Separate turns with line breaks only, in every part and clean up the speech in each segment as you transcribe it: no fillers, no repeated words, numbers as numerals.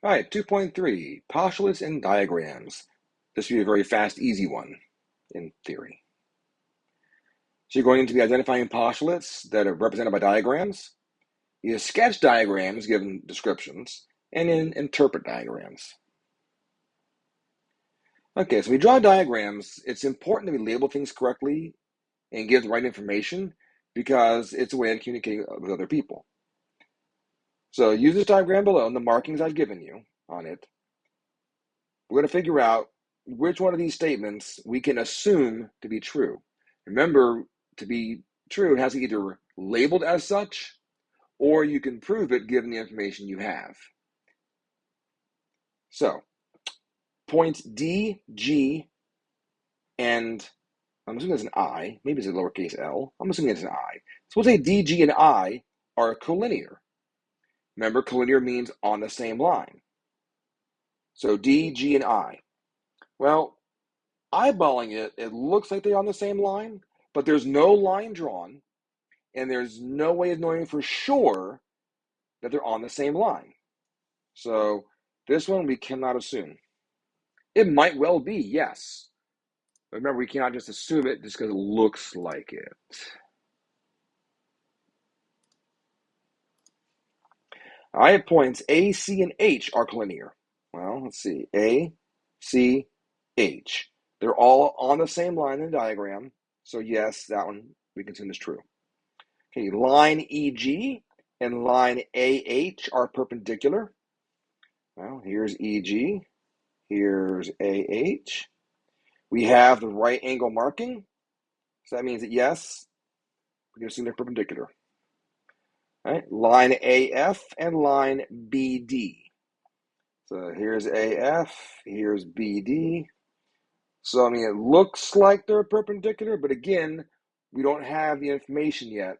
All right, 2.3, postulates and diagrams. This will be a very fast, easy one in theory. So you're going to be identifying postulates that are represented by diagrams. You sketch diagrams given descriptions, and then interpret diagrams. Okay, so we draw diagrams. It's important that we label things correctly and give the right information because it's a way of communicating with other people. So use this diagram below and the markings I've given you on it. We're going to figure out which one of these statements we can assume to be true. Remember, to be true, it has to be either labeled as such or you can prove it given the information you have. So, points D, G, and I'm assuming it's an I, maybe it's a lowercase l. I'm assuming it's an I. So we'll say D, G, and I are collinear. Remember, collinear means on the same line. So D, G, and I. Well, eyeballing it, it looks like they're on the same line, but there's no line drawn, and there's no way of knowing for sure that they're on the same line. So this one we cannot assume. It might well be, yes. But remember, we cannot just assume it just because it looks like it. I have points A, C, and H are collinear. Well, let's see. A, C, H. They're all on the same line in the diagram. So yes, that one we can assume is true. Okay, line EG and line AH are perpendicular. Well, here's EG, here's AH. We have the right angle marking. So that means that yes, we can assume they're perpendicular. All right, line AF and line BD. So here's AF, here's BD. So, I mean, it looks like they're perpendicular, but again, we don't have the information yet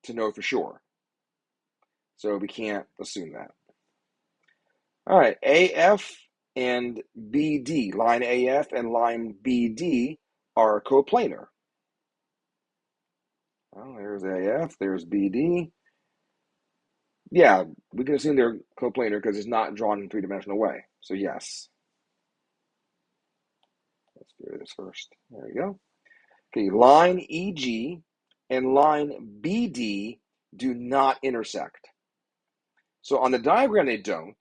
to know for sure. So we can't assume that. All right, AF and BD, line AF and line BD are coplanar. Well, there's AF, there's BD. Yeah, we can assume they're coplanar because it's not drawn in three-dimensional way. So yes. Let's do this first. There we go. Okay, line EG and line BD do not intersect. So on the diagram, they don't.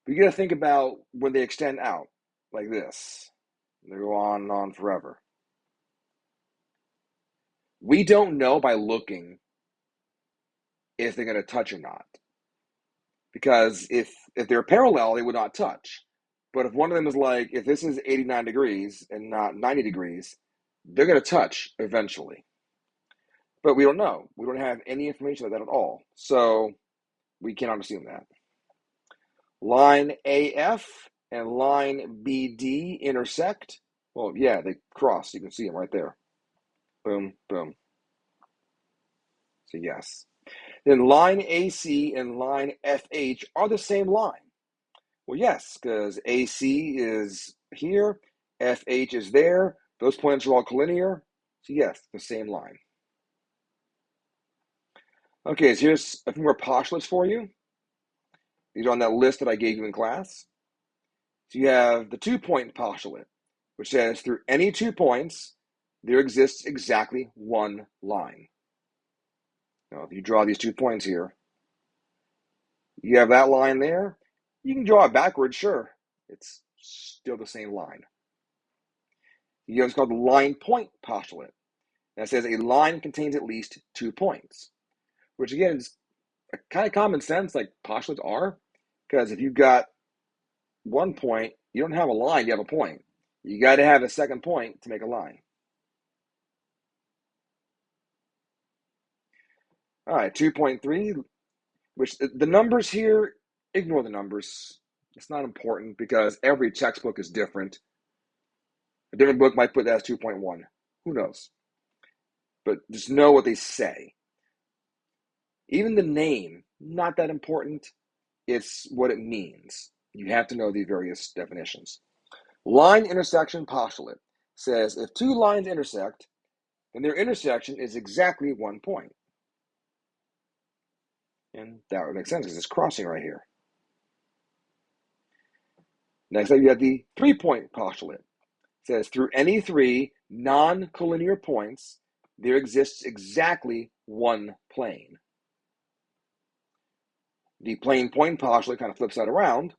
We got to think about when they extend out like this. They go on and on forever. We don't know by looking if they're going to touch or not. Because if they're parallel, they would not touch. But if one of them is like, if this is 89 degrees and not 90 degrees, they're going to touch eventually. But we don't know. We don't have any information like that at all. So we cannot assume that. Line AF and line BD intersect. Well, yeah, they cross. You can see them right there. Boom, boom. So yes. Then line AC and line FH are the same line. Well, yes, because AC is here, FH is there. Those points are all collinear. So yes, the same line. Okay, so here's a few more postulates for you. These are on that list that I gave you in class. So you have the 2-point postulate, which says through any 2 points, there exists exactly one line. Now, if you draw these 2 points here, you have that line there. You can draw it backwards, sure. It's still the same line. You have what's called the line point postulate. That says a line contains at least 2 points, which again is a kind of common sense like postulates are, because if you've got 1 point, you don't have a line, you have a point. You got to have a second point to make a line. All right, 2.3, which the numbers here, ignore the numbers. It's not important because every textbook is different. A different book might put that as 2.1. Who knows? But just know what they say. Even the name, not that important. It's what it means. You have to know the various definitions. Line intersection postulate says if 2 lines intersect, then their intersection is exactly 1 point. And that would make sense because it's crossing right here. Next up, you have the three-point postulate. It says, through any three non-collinear points, there exists exactly one plane. The plane point postulate kind of flips that around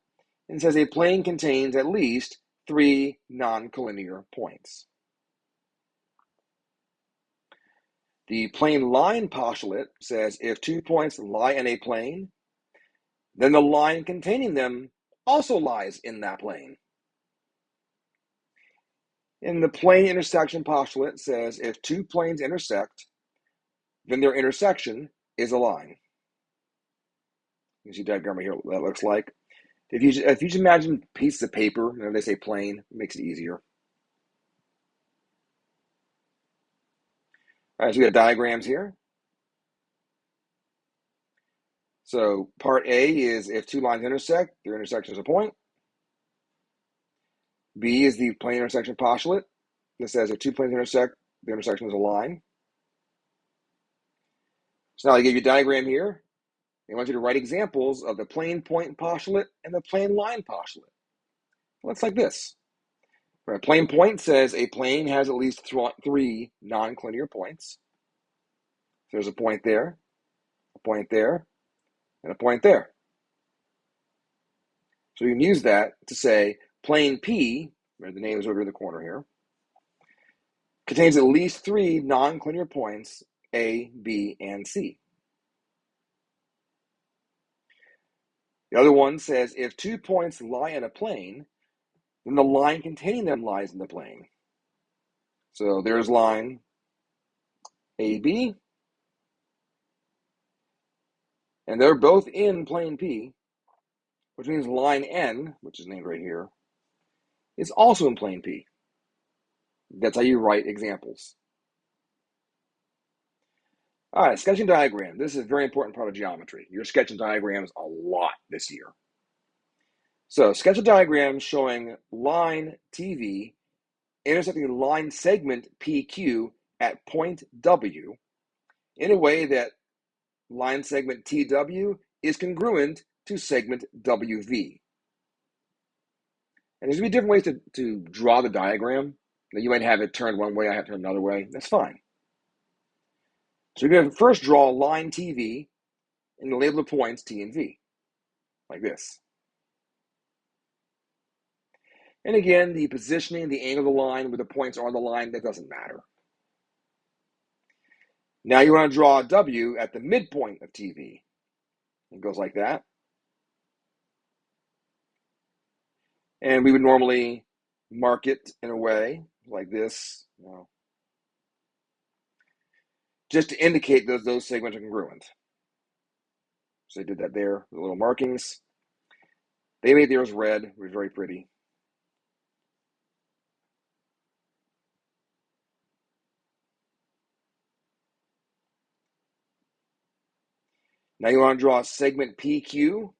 and says a plane contains at least three non-collinear points. The plane line postulate says if 2 points lie in a plane, then the line containing them also lies in that plane. And the plane intersection postulate says if 2 planes intersect, then their intersection is a line. You see a diagram right here what that looks like. If you just imagine pieces of paper, and they say plane, it makes it easier. All right, so we got diagrams here. So part A is if 2 lines intersect, their intersection is a point. B is the plane intersection postulate. This says if 2 planes intersect, the intersection is a line. So now I give you a diagram here. I want you to write examples of the plane point postulate and the plane line postulate. Well, it's like this. A plane point says a plane has at least 3 non-collinear points. So there's a point there, and a point there. So you can use that to say plane P, where the name is over in the corner here, contains at least 3 non-collinear points, A, B, and C. The other one says if 2 points lie in a plane, then the line containing them lies in the plane. So there's line AB, and they're both in plane P, which means line N, which is named right here, is also in plane P. That's how you write examples. All right, sketching diagram. This is a very important part of geometry. You're sketching diagrams a lot this year. So sketch a diagram showing line TV intersecting line segment PQ at point W in a way that line segment TW is congruent to segment WV. And there's going to be different ways to draw the diagram. You might have it turned one way, I have it turned another way. That's fine. So we're going to first draw line TV and label the points T and V, like this. And again, the positioning, the angle of the line, where the points are on the line, that doesn't matter. Now you want to draw a W at the midpoint of TV. It goes like that. And we would normally mark it in a way like this, just to indicate those segments are congruent. So they did that there, the little markings. They made theirs red. It was very pretty. Now you want to draw segment PQ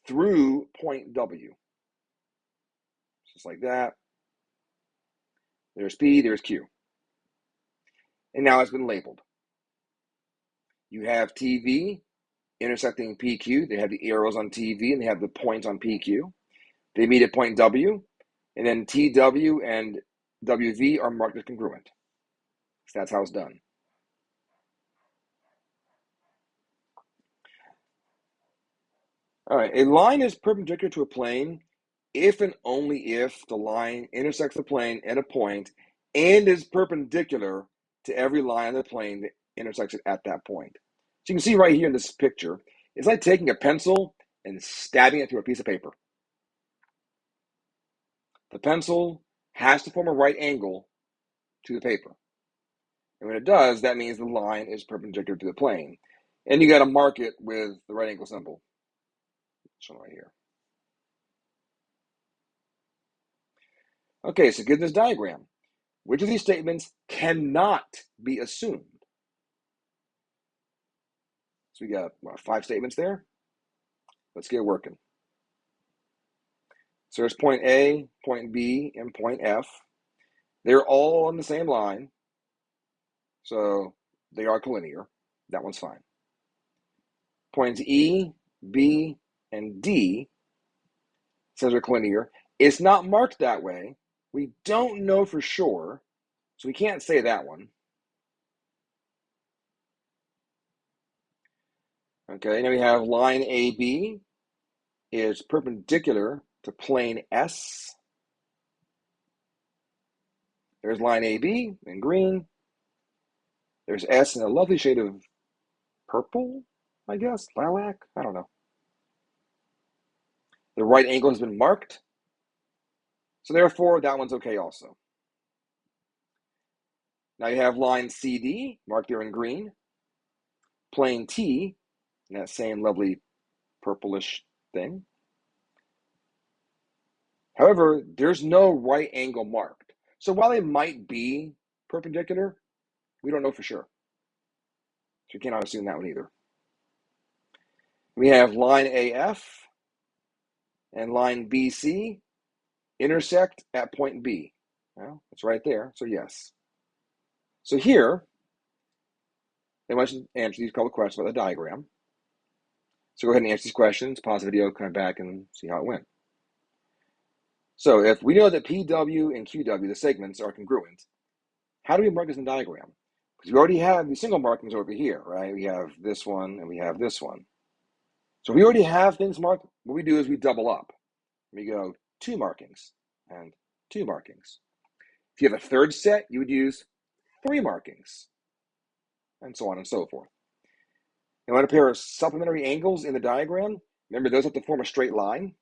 through point W. Just like that. There's P, there's Q. And now it's been labeled. You have TV intersecting PQ. They have the arrows on TV and they have the points on PQ. They meet at point W, and then TW and WV are marked as congruent. So that's how it's done. All right, a line is perpendicular to a plane if and only if the line intersects the plane at a point and is perpendicular to every line on the plane that intersects it at that point. So you can see right here in this picture, it's like taking a pencil and stabbing it through a piece of paper. The pencil has to form a right angle to the paper. And when it does, that means the line is perpendicular to the plane. And you got to mark it with the right angle symbol. Shown right here. Okay, so get this diagram. Which of these statements cannot be assumed? So we got 5 statements there. Let's get working. So there's point A, point B, and point F. They're all on the same line. So they are collinear. That one's fine. Points E, B, and D says they're collinear. It's not marked that way. We don't know for sure, so we can't say that one. Okay, now we have line AB is perpendicular to plane S. There's line AB in green. There's S in a lovely shade of purple, I guess, lilac, I don't know. The right angle has been marked, so therefore that one's okay also. Now you have line CD, marked there in green, plane T, in that same lovely purplish thing. However, there's no right angle marked. So while they might be perpendicular, we don't know for sure. So you cannot assume that one either. We have line AF and line BC intersect at point B. Well, it's right there, so yes. So here, they want you to answer these couple questions about the diagram. So go ahead and answer these questions, pause the video, come back and see how it went. So if we know that PW and QW, the segments, are congruent, how do we mark this in the diagram? Because we already have the single markings over here, right? We have this one and we have this one. So we already have things marked. What we do is we double up. We go 2 markings and 2 markings. If you have a third set, you would use 3 markings, and so on and so forth. Now, when a pair of supplementary angles in the diagram, remember those have to form a straight line.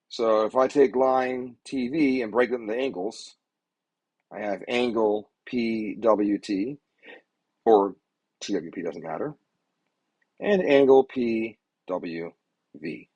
So if I take line TV and break it into angles, I have angle PWT, or TWP, doesn't matter, and angle PWV.